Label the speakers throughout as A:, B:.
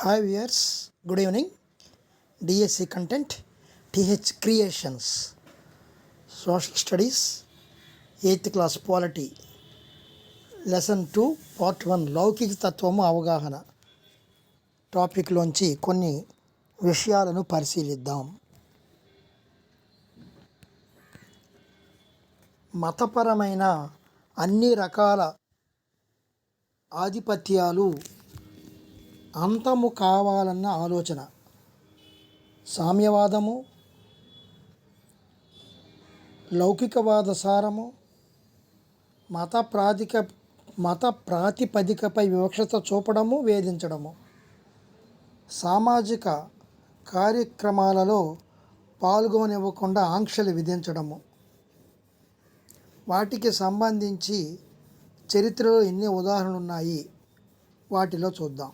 A: Hi viewers, good evening. DSC content, T H creations, social studies, 8th class polity, lesson 2 part 1 లౌకిక తత్వము అవగాహన టాపిక్లోంచి కొన్ని విషయాలను పరిశీలిద్దాం. మతపరమైన అన్ని రకాల ఆధిపత్యాలు అంతము కావాలన్న ఆలోచన, సామ్యవాదము, లౌకికవాద సారము, మత ప్రాతిపదికపై వివక్షత చూపడము, వేధించడము, సామాజిక కార్యక్రమాలలో పాల్గొనివ్వకుండా ఆంక్షలు విధించడము, వాటికి సంబంధించి చరిత్రలో ఎన్ని ఉదాహరణలు ఉన్నాయి వాటిలో చూద్దాం.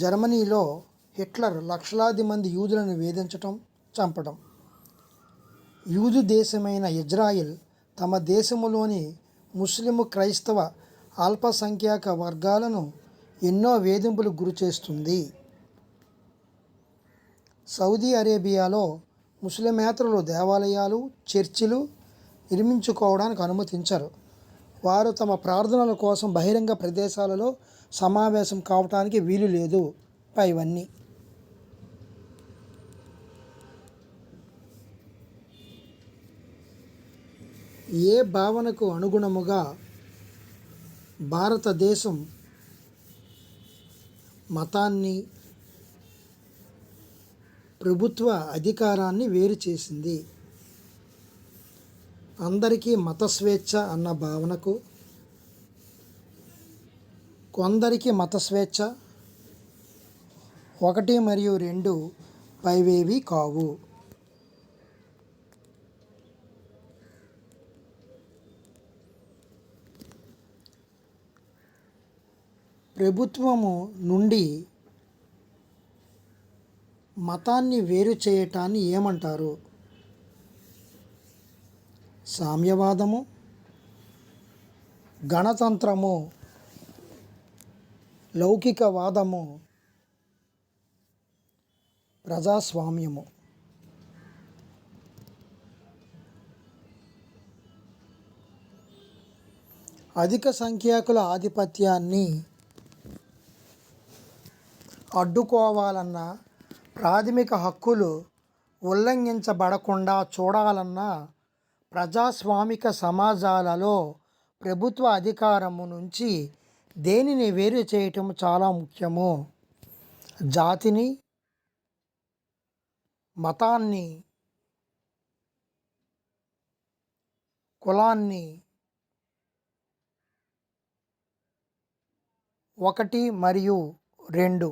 A: జర్మనీలో హిట్లర్ లక్షలాది మంది యూదులను వేధించటం, చంపడం. యూదు దేశమైన ఇజ్రాయిల్ తమ దేశములోని ముస్లిము, క్రైస్తవ అల్పసంఖ్యాక వర్గాలను ఎన్నో వేధింపులకు గురి చేస్తుంది. సౌదీ అరేబియాలో ముస్లిమేతరులు దేవాలయాలు, చర్చిలు నిర్మించుకోవడానికి అనుమతించరు. వారు తమ ప్రార్థనల కోసం బహిరంగ ప్రదేశాలలో సమావేశం కావటానికి వీలు లేదు. పైవన్నీ ఏ భావనకు అనుగుణముగా భారతదేశం మతాన్ని, ప్రభుత్వ అధికారాన్ని వేరు చేసింది? అందరికీ మత స్వేచ్ఛ అన్న భావనకు, కొందరికి మత స్వేచ్ఛ 1 మరియు 2 పైవేవి కావు. ప్రభుత్వము నుండి మతాన్ని వేరు చేయటాన్ని ఏమంటారు? సామ్యవాదము, గణతంత్రము, లౌకికవాదము, ప్రజాస్వామ్యము. అధిక సంఖ్యాకుల ఆధిపత్యాన్ని అడ్డుకోవాలన్న, ప్రాథమిక హక్కులు ఉల్లంఘించబడకుండా చూడాలన్న ప్రజాస్వామిక సమాజాలలో ప్రభుత్వ అధికారము నుంచి దేనిని వేరు చేయటం చాలా ముఖ్యము. జాతిని, మతాన్ని, కులాన్ని 1 మరియు 2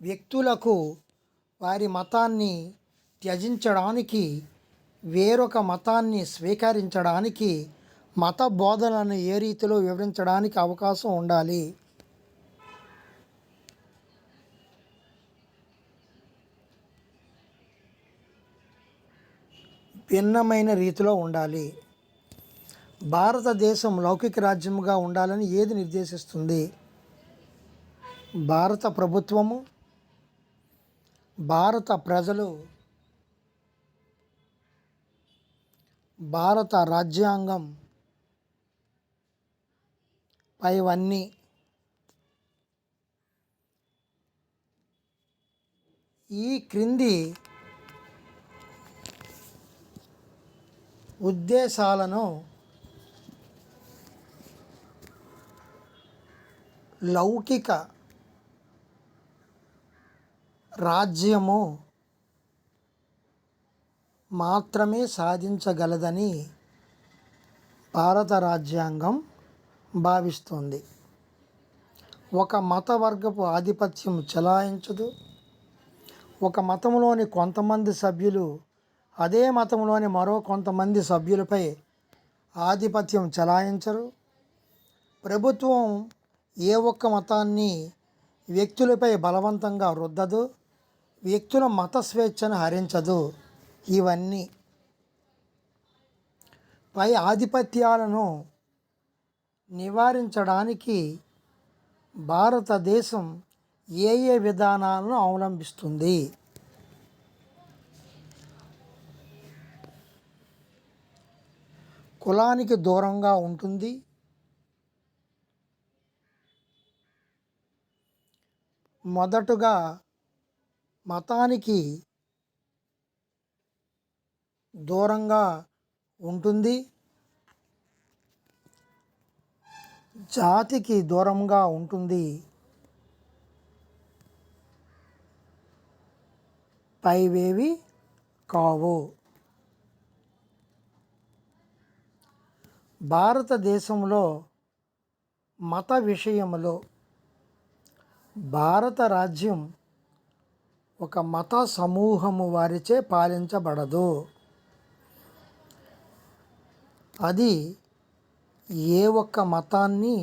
A: వ్యక్తులకు వారి మతాన్ని త్యజించడానికి, వేరొక మతాన్ని స్వీకరించడానికి, మత బోధనలను ఏ రీతిలో వివరించడానికి అవకాశం ఉండాలి. భిన్నమైన రీతిలో ఉండాలి. భారతదేశం లౌకిక రాజ్యముగా ఉండాలని ఏది నిర్దేశిస్తుంది? భారత ప్రభుత్వము, భారత ప్రజలు, భారత రాజ్యాంగం పైవన్నీ. ఈ క్రింది ఉద్దేశాలను లౌకిక రాజ్యము మాత్రమే సాధించగలదని భారత రాజ్యాంగం భావిస్తుంది. ఒక మత వర్గపు ఆధిపత్యం చెలాయించదు. ఒక మతంలోని కొంతమంది సభ్యులు అదే మతంలోని మరో కొంతమంది సభ్యులపై ఆధిపత్యం చెలాయించరు. ప్రభుత్వం ఏ ఒక్క మతాన్ని వ్యక్తులపై బలవంతంగా రుద్దదు. వ్యక్తుల మత స్వేచ్ఛను హరించదు. ఇవన్నీ పై ఆధిపత్యాలను నివారించడానికి భారతదేశం ఏ ఏ విధానాలను అవలంబిస్తుంది? కులానికి దూరంగా ఉంటుంది, మొదటగా మతానికి దూరంగా ఉంటుంది, జాతికి దూరంగా ఉంటుంది, పైవేవి కావు. భారతదేశంలో మత విషయంలో భారత రాజ్యం ఒక మత సమూహము వారిచే పాలించబడదు. అది ఏ ఒక్క మతాన్ని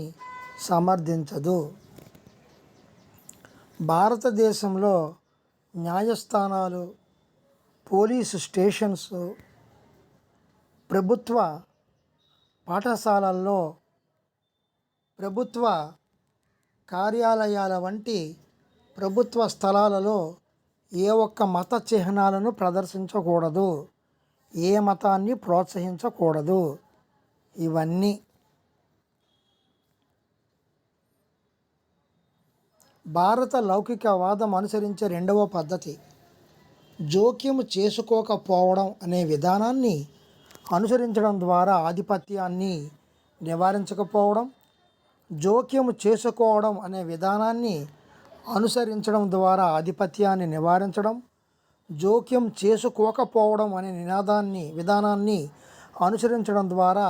A: సమర్థించదు. భారతదేశంలో న్యాయస్థానాలు, పోలీసు స్టేషన్స్, ప్రభుత్వ పాఠశాలల్లో, ప్రభుత్వ కార్యాలయాల వంటి ప్రభుత్వ స్థలాలలో ఏ ఒక్క మత చిహ్నాలను ప్రదర్శించకూడదు, ఏ మతాన్ని ప్రోత్సహించకూడదు. ఇవన్నీ భారత లౌకికవాదం అనుసరించే రెండవ పద్ధతి. జోక్యం చేసుకోకపోవడం అనే విధానాన్ని అనుసరించడం ద్వారా ఆధిపత్యాన్ని నివారించకపోవడం, జోక్యం చేసుకోవడం అనే విధానాన్ని అనుసరించడం ద్వారా ఆధిపత్యాన్ని నివారించడం, జోక్యం చేసుకోకపోవడం అనే విధానాన్ని అనుసరించడం ద్వారా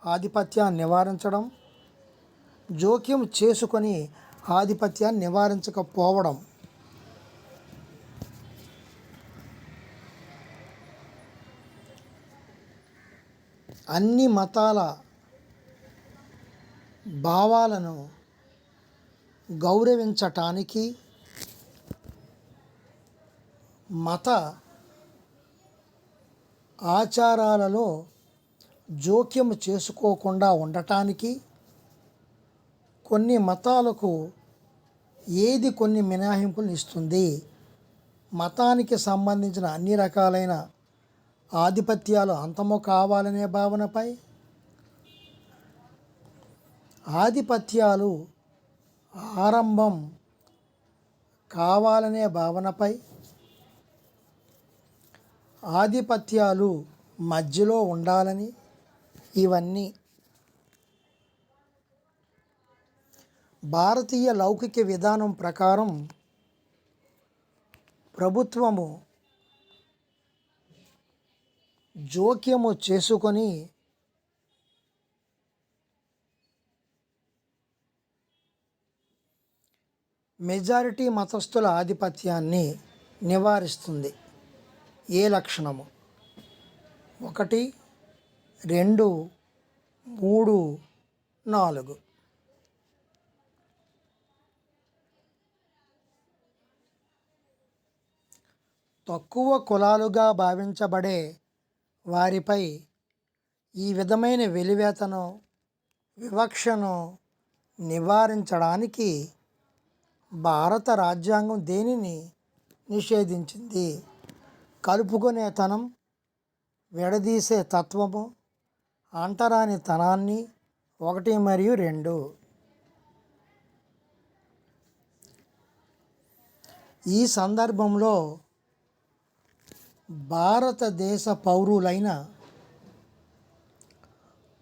A: ఆధిపత్యాన్ని నివారించడం, జోక్యం చేసుకొని ఆధిపత్యాన్ని నివారించకపోవడం. అన్ని మతాల భావాలను గౌరవించటానికి, మత ఆచారాలలో జోక్యం చేసుకోకుండా ఉండటానికి కొన్ని మతాలకు కొన్ని మినహాయింపులను ఇస్తుంది. మతానికి సంబంధించిన అన్ని రకాలైన ఆధిపత్యాలు అంతము కావాలనే భావనపై, ఆధిపత్యాలు ఆరంభం కావాలనే భావనపై, ఆధిపత్యాలు మధ్యలో ఉండాలని, ఇవన్నీ భారతీయ లౌకిక విధానం ప్రకారం ప్రభుత్వము జోక్యము చేసుకొని మెజారిటీ మతస్థుల ఆధిపత్యాన్ని నివారిస్తుంది. ఏ లక్షణము? 1, 2, 3, 4. తక్కువ కులాలుగా భావించబడే వారిపై ఈ విధమైన వెలివేతను, వివక్షను నివారించడానికి భారత రాజ్యాంగం దేనిని నిషేధించింది? కలుపుకునేతనం, విడదీసే తత్వము, అంటరానితనాన్ని. 1 మరియు 2. ఈ సందర్భంలో భారతదేశ పౌరులైన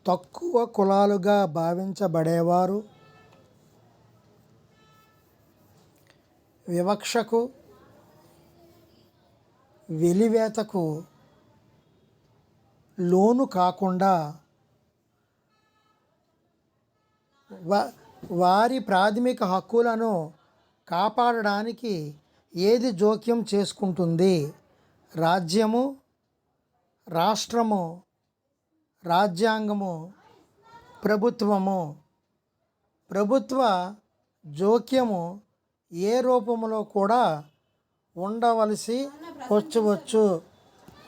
A: తక్కువ కులాలుగా భావించబడేవారు వివక్షకు, వెలివేతకు లోను కాకుండా వారి ప్రాథమిక హక్కులను కాపాడడానికి ఏది జోక్యం చేసుకుంటుంది? రాజ్యము, రాష్ట్రము, రాజ్యాంగము, ప్రభుత్వము. ప్రభుత్వ జోక్యము ఏ రూపంలో కూడా ఉండవలసి వచ్చువచ్చు.